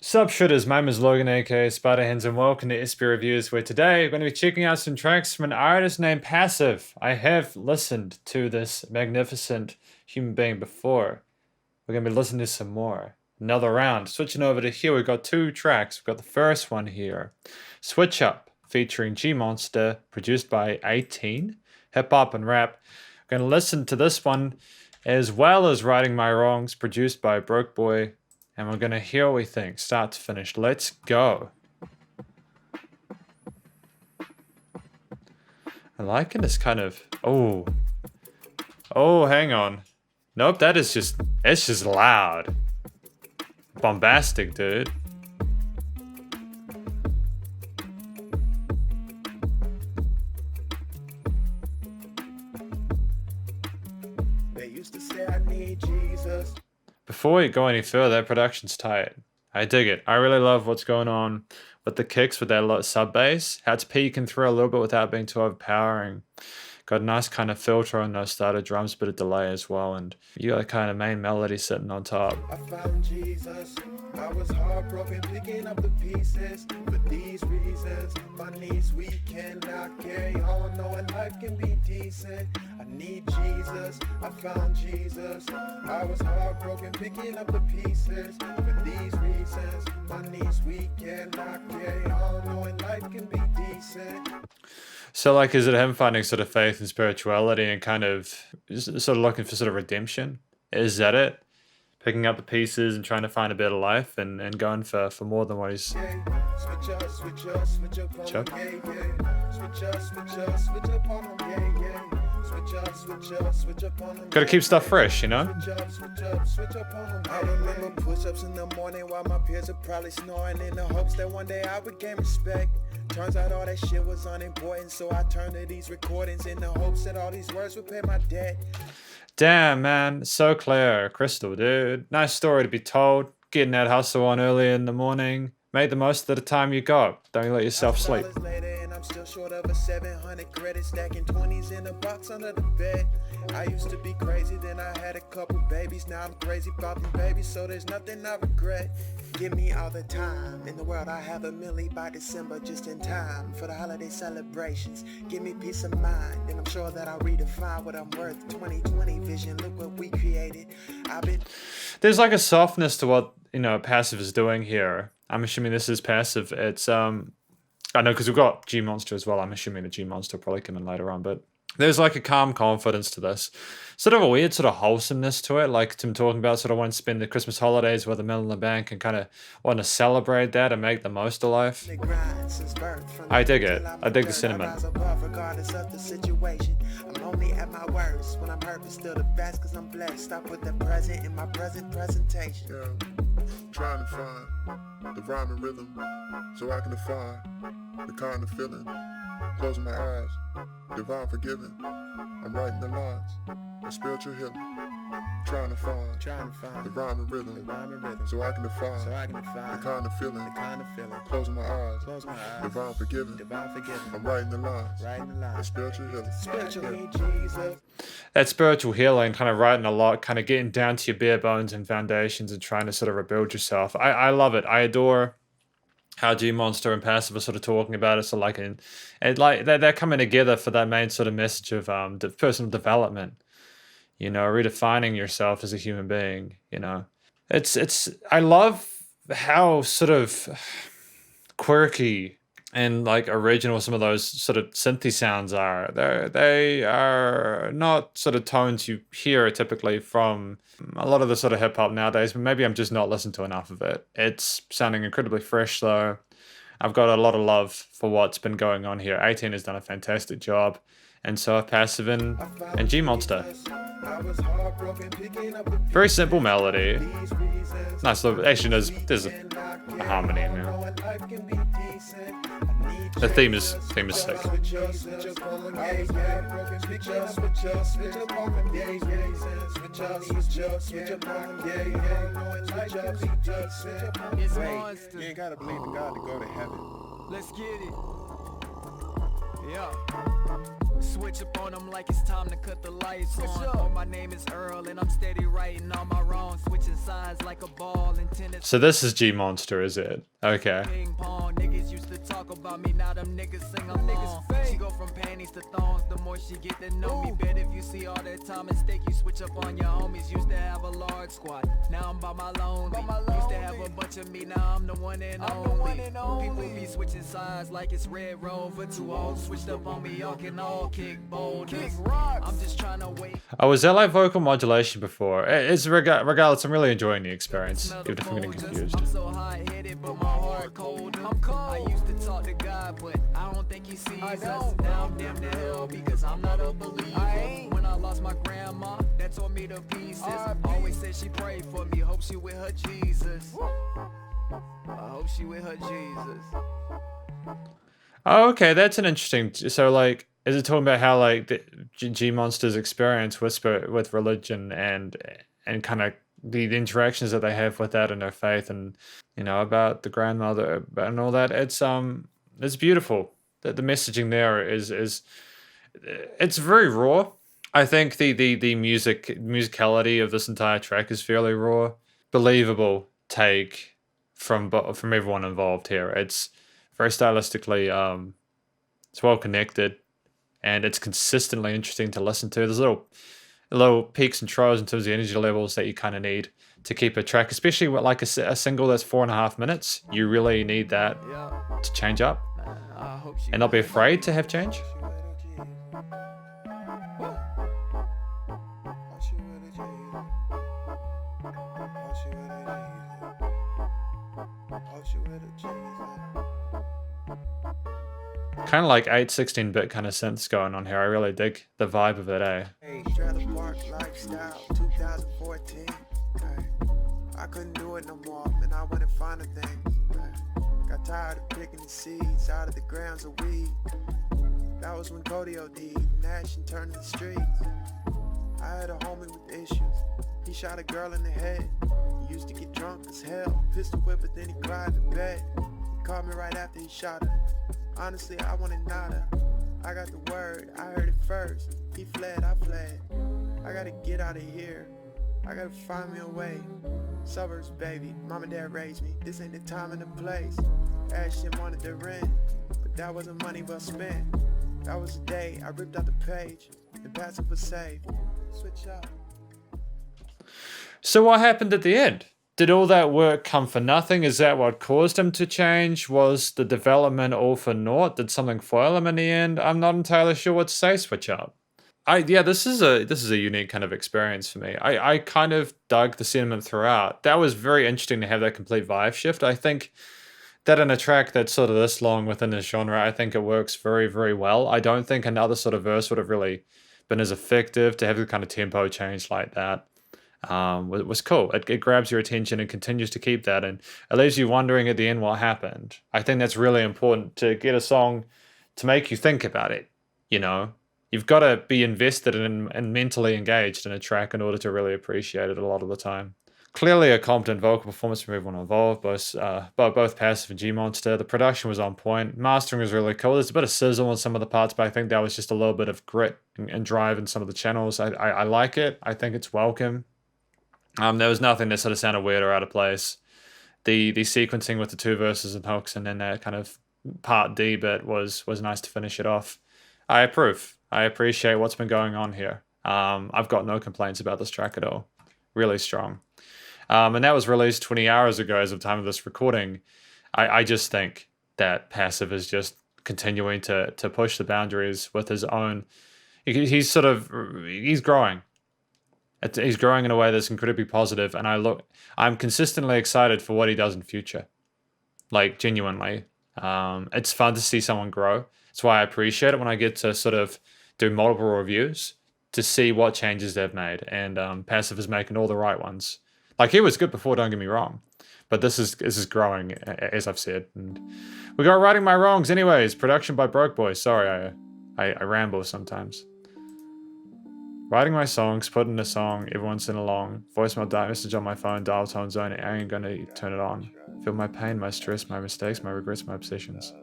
Sup shooters, my name is Logan aka Spiderhands and welcome to SP Reviews, where today we're going to be checking out some tracks from an artist named Passive. I have listened to this magnificent human being before. We're going to be listening to some more. Another round. Switching over to here, we've got two tracks. We've got the first one here, Switch Up, featuring Monsta, produced by 18, hip hop and rap. We're going to listen to this one as well as Righting My Wrongs, produced by BrokeBoi. And we're going to hear what we think, start to finish. Let's go. I like it. It's kind of... Oh, hang on. Nope, it's just loud. Bombastic, dude. They used to say I need Jesus. Before we go any further, production's tight. I dig it. I really love what's going on with the kicks, with that sub bass. How it's peeking through a little bit without being too overpowering. Got a nice kind of filter on those starter drums, bit of delay as well, and you got a kind of main melody sitting on top. I found Jesus. I was heartbroken, picking up the pieces. For these reasons, my knees weak cannot carry on, knowing life can be decent. I need Jesus. I found Jesus. I was heartbroken, picking up the pieces. For these reasons, my knees weak cannot carry on, knowing life can be decent. So, like, is it him finding sort of faith and spirituality and kind of sort of looking for sort of redemption? Is that it? Picking up the pieces and trying to find a better life and going for more than what he's... Switch up, switch up, switch up, Chuck? yeah, yeah. Switch up, switch up, switch up on them, yeah, yeah. Switch up, switch up, switch up on them. Gotta keep stuff fresh, you know? Switch up, switch up, switch up on them. I remember push-ups in the morning while my peers are probably snoring, in the hopes that one day I would gain respect. Turns out all that shit was unimportant, so I turned to these recordings in the hopes that all these words would pay my debt. Damn, man. So clear. Crystal, dude. Nice story to be told. Getting that hustle on early in the morning. Make the most of the time you got. Don't let yourself sleep. Later, and I'm still short of a 700 credit, stacking 20s in a box under the bed. I used to be crazy, then I had a couple babies. Now I'm crazy about them babies, so there's nothing I regret. Give me all the time in the world. I have a milli by December, just in time for the holiday celebrations. Give me peace of mind, and I'm sure that I'll redefine what I'm worth. 2020 vision, look what we created. There's like a softness to what, Passive is doing here. I'm assuming this is Passive. It's I know, because we've got Monsta as well. I'm assuming the Monsta will probably come in later on, but there's like a calm confidence to this. Sort of a weird sort of wholesomeness to it, like Tim talking about, sort of want to spend the Christmas holidays with a mill in the bank and kind of want to celebrate that and make the most of life. I dig it. I dig the sentiment. Regardless of the situation, I'm only at my worst when I'm hurt, but still the best because I'm blessed. I put the present in my present presentation. Yeah, trying to find the rhyme and rhythm so I can define the kind of feeling. Closing my eyes, divine forgiving. I'm writing the lines, a spiritual healing. Trying to find the rhyme and rhythm so I can define the kind of feeling. Closing my eyes, divine forgiving. I'm writing the lines, a spiritual healing. That spiritual healing, kind of writing a lot, kind of getting down to your bare bones and foundations and trying to sort of rebuild yourself. I love it. I adore how Monsta and Passive are sort of talking about it. So like, and like they're coming together for that main sort of message of personal development, redefining yourself as a human being. It's I love how sort of quirky and like original some of those sort of synthy sounds are. They are not sort of tones you hear typically from a lot of the sort of hip hop nowadays, but maybe I'm just not listening to enough of it. It's sounding incredibly fresh though. I've got a lot of love for what's been going on here. 18 has done a fantastic job, and so have Passive and Monsta. Very simple melody. Nice little, actually there's a harmony in there. The theme is sick. You ain't gotta believe in God to go to heaven. Let's get it. Yeah. Switch up on them like it's time to cut the lights on. Oh, my name is Earl and I'm steady writing all my wrongs. Switching sides like a ball in tennis. So this is G Monster, is it? Okay. Ping pong, niggas used to talk about me, now them niggas sing along. She go from panties to thongs, the more she get to know me. Bet if you see all that time and stake, you switch up on your homies. Used to have a large squad, now I'm by my lonely. Used to have a bunch of me, now I'm the one and only. People be switching sides like it's Red Rover. Two old switched up on me, y'all can all kick boulders. I'm just trying to wait. Oh, was that like vocal modulation before? It's regardless, I'm really enjoying the experience, even if I'm getting confused. I'm so hot-headed, but my heart cold. I'm cold. I used to talk to God, but I don't think he sees us. Now I'm damn to hell because I'm not a believer. When I lost my grandma, that tore me to pieces. Always said she prayed for me, hope she with her Jesus. I hope she with her Jesus. Oh, okay, that's an interesting. So, like, is it talking about how like the G Monster's experience with spirit, with religion, and kind of the interactions that they have with that and their faith, and you know about the grandmother and all that? It's beautiful. That the messaging there is it's very raw. I think the musicality of this entire track is fairly raw, believable take from everyone involved here. It's very stylistically, it's well connected, and it's consistently interesting to listen to. There's little peaks and troughs in terms of the energy levels that you kind of need to keep a track, especially with like a single that's 4.5 minutes. You really need that to change up, and not be afraid to have change. Kind of like 8/16-bit kind of synths going on here. I really dig the vibe of it, eh? Hey, trailer park lifestyle, 2014. Okay. I couldn't do it no more, and I went and find a thing. Okay. Got tired of picking the seeds out of the grounds of weed. That was when Cody OD'd, Nash and turned in the streets. I had a homie with issues. He shot a girl in the head. He used to get drunk as hell, pistol whip it, then he cried in bed. He called me right after he shot her. Honestly, I wanted nada. I got the word, I heard it first. He fled, I fled. I gotta get out of here. I gotta find me a way. Suburbs, baby. Mom and dad raised me. This ain't the time and the place. Ashton wanted the rent, but that wasn't money well spent. That was the day I ripped out the page. The passive was saved. Switch up. So what happened at the end? Did all that work come for nothing? Is that what caused him to change? Was the development all for naught? Did something foil him in the end? I'm not entirely sure what to say, Switch Up. This is a unique kind of experience for me. I kind of dug the sentiment throughout. That was very interesting to have that complete vibe shift. I think that in a track that's sort of this long within this genre, I think it works very, very well. I don't think another sort of verse would have really been as effective to have the kind of tempo change like that. Was cool. It grabs your attention and continues to keep that, and it leaves you wondering at the end what happened. I think that's really important to get a song to make you think about it. You know, you've got to be invested and mentally engaged in a track in order to really appreciate it a lot of the time. Clearly a competent vocal performance from everyone involved, both Passive and G Monster. The production was on point. Mastering was really cool. There's a bit of sizzle on some of the parts, but I think that was just a little bit of grit and drive in some of the channels. I like it. I think it's welcome. There was nothing that sort of sounded weird or out of place. The sequencing with the two verses and hooks and then that kind of part D bit was nice to finish it off. I approve. I appreciate what's been going on here. I've got no complaints about this track at all. Really strong. And that was released 20 hours ago as of time of this recording. I just think that Passive is just continuing to push the boundaries with his own. He's growing. He's growing in a way that's incredibly positive, and I'm consistently excited for what he does in future. Like, genuinely. It's fun to see someone grow. That's why I appreciate it when I get to sort of do multiple reviews to see what changes they've made, and Passive is making all the right ones. Like, he was good before, don't get me wrong, but this is growing, as I've said. And we got Righting My Wrongs anyways. Production by BrokeBoi. Sorry, I ramble sometimes. Writing my songs, putting a song every once in a long, voicemail message on my phone, dial tone zone, I ain't gonna turn it on. Feel my pain, my stress, my mistakes, my regrets, my obsessions.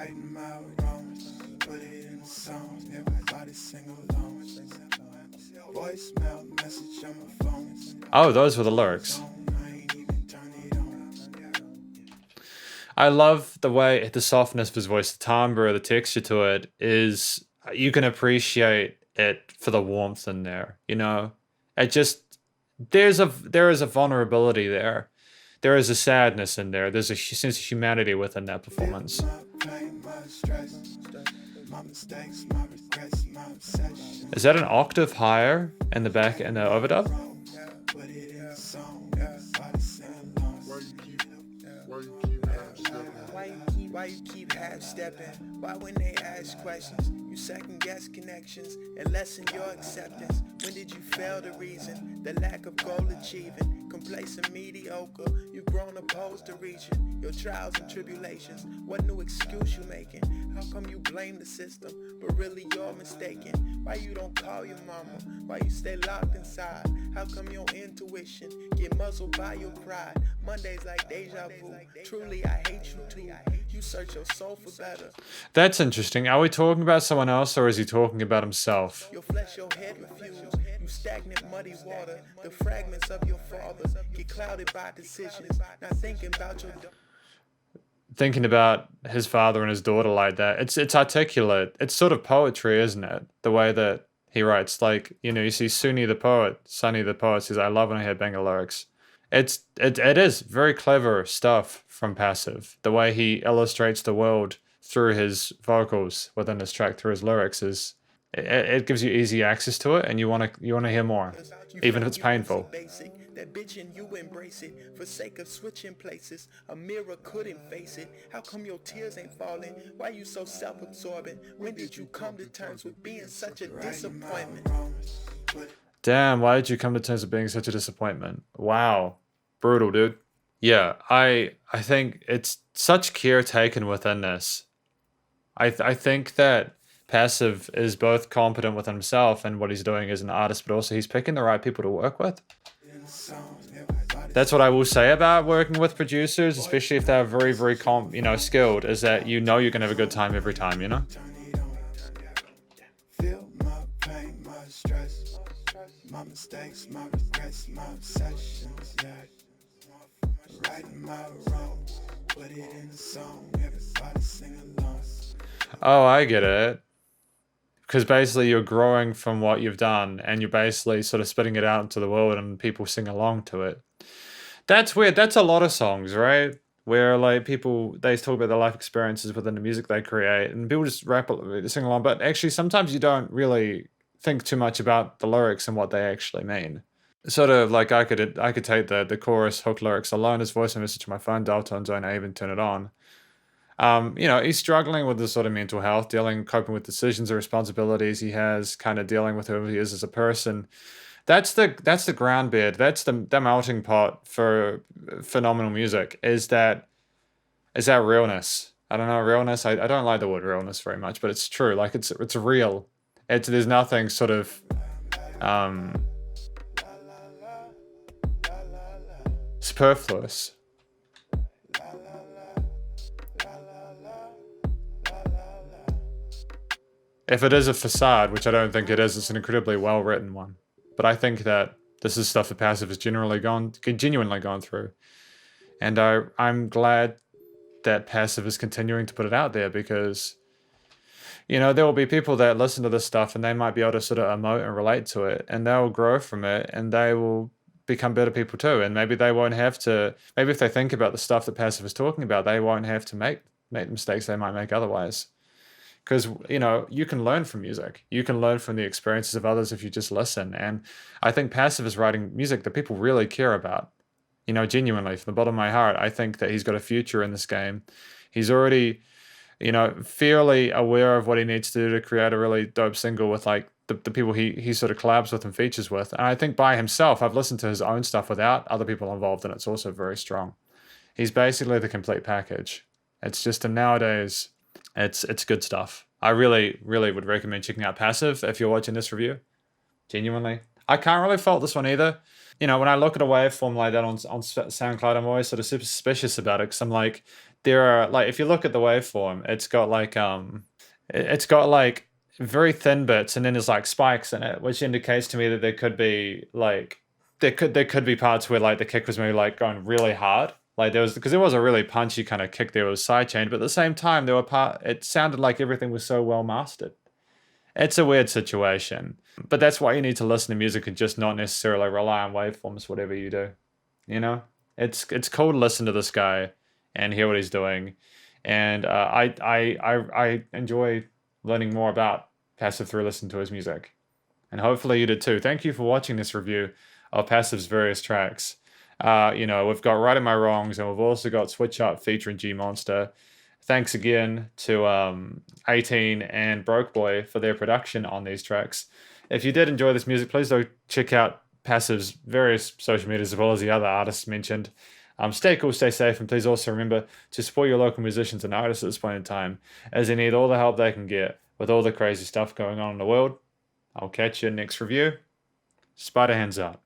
Writing my wrongs, put it in a song, everybody sing along. Voicemail message on my phone. Oh, those were the lyrics. I ain't even turn it on. I love the way the softness of his voice, the timbre, the texture to it is, you can appreciate it for the warmth in there, you know? It just, there is a vulnerability there. There is a sadness in there. There's a sense of humanity within that performance. My pain, my stress, my mistakes, my regrets, my obsession. Is that an octave higher in the back in the overdub? Put it in a song, everybody sing along. Why you keep half-stepping? Why when they ask questions, you second-guess connections and lessen your acceptance? When did you fail to reason? The lack of goal achieving, complacent mediocre. You've grown opposed to reaching your trials and tribulations. What new excuse you making? How come you blame the system, but really you're mistaken? Why you don't call your mama? Why you stay locked inside? How come your intuition get muzzled by your pride? Mondays like deja vu. Truly, I hate you too. You search your soul for better. That's interesting. Are we talking about someone else or is he talking about himself? Your flesh, your head refuse. You stagnant, muddy water. The fragments of your father get clouded by decisions. Not thinking about your... Thinking about his father and his daughter like that. It's articulate. It's sort of poetry, isn't it? The way that he writes. Like, you know, you see Sunny the poet says, I love when I hear banger lyrics. It is very clever stuff from Passive. The way he illustrates the world through his vocals within this track, through his lyrics, is it gives you easy access to it, and you want to hear more, even if it's painful. That bitch and you embrace it for sake of switching places. A mirror couldn't face it. How come your tears ain't falling? Why you so self-absorbing? When did you come to terms with being such a disappointment? Damn, why did you come to terms with being such a disappointment? Wow. Brutal, dude. Yeah, I think it's such care taken within this. I think that Passive is both competent within himself and what he's doing as an artist, but also he's picking the right people to work with. That's what I will say about working with producers, especially if they're very, very skilled, is that you know you're gonna have a good time every time, you know? Feel my pain, my stress, my mistakes, my regrets, my obsessions, yeah. Writing my wrongs, put it in a song, everybody sing along. Oh, I get it. Because basically you're growing from what you've done and you're basically sort of spitting it out into the world and people sing along to it. That's weird. That's a lot of songs, right? Where like people, they talk about their life experiences within the music they create and people just sing along. But actually sometimes you don't really think too much about the lyrics and what they actually mean. Sort of like I could take the chorus hook lyrics alone as voice message to my phone, dial tone zone, I even turn it on. You know, he's struggling with this sort of mental health, coping with decisions or responsibilities he has, kind of dealing with who he is as a person. That's the ground bed. That's the melting pot for phenomenal music. Is that realness? I don't know, realness. I don't like the word realness very much, but it's true. Like it's real. There's nothing sort of superfluous. If it is a facade, which I don't think it is, it's an incredibly well-written one. But I think that this is stuff that Passive has genuinely gone through. And I'm glad that Passive is continuing to put it out there because, you know, there will be people that listen to this stuff and they might be able to sort of emote and relate to it and they'll grow from it and they will become better people too. And maybe they won't have to, maybe if they think about the stuff that Passive is talking about, they won't have to make the mistakes they might make otherwise. Because, you know, you can learn from music. You can learn from the experiences of others if you just listen. And I think Passive is writing music that people really care about. You know, genuinely, from the bottom of my heart, I think that he's got a future in this game. He's already, you know, fairly aware of what he needs to do to create a really dope single with, like, the people he sort of collabs with and features with. And I think by himself, I've listened to his own stuff without other people involved, and it's also very strong. He's basically the complete package. It's just nowadays... It's good stuff. I really, really would recommend checking out Passive if you're watching this review. Genuinely. I can't really fault this one either. You know, when I look at a waveform like that on SoundCloud, I'm always sort of super suspicious about it because I'm like, there are like if you look at the waveform, it's got like very thin bits, and then there's like spikes in it, which indicates to me that there could be like there could be parts where like the kick was maybe like going really hard. Like there was because there was a really punchy kind of kick there with sidechain, but at the same time it sounded like everything was so well mastered. It's a weird situation. But that's why you need to listen to music and just not necessarily rely on waveforms, whatever you do. You know? It's cool to listen to this guy and hear what he's doing. And I enjoy learning more about Passive through listening to his music. And hopefully you did too. Thank you for watching this review of Passive's various tracks. We've got Right in My Wrongs, and we've also got Switch Up featuring G Monsta. Thanks again to 18 and BrokeBoi for their production on these tracks. If you did enjoy this music, please do check out Passive's various social medias as well as the other artists mentioned. Stay cool, stay safe, and please also remember to support your local musicians and artists at this point in time, as they need all the help they can get with all the crazy stuff going on in the world. I'll catch you next review. Spider hands out.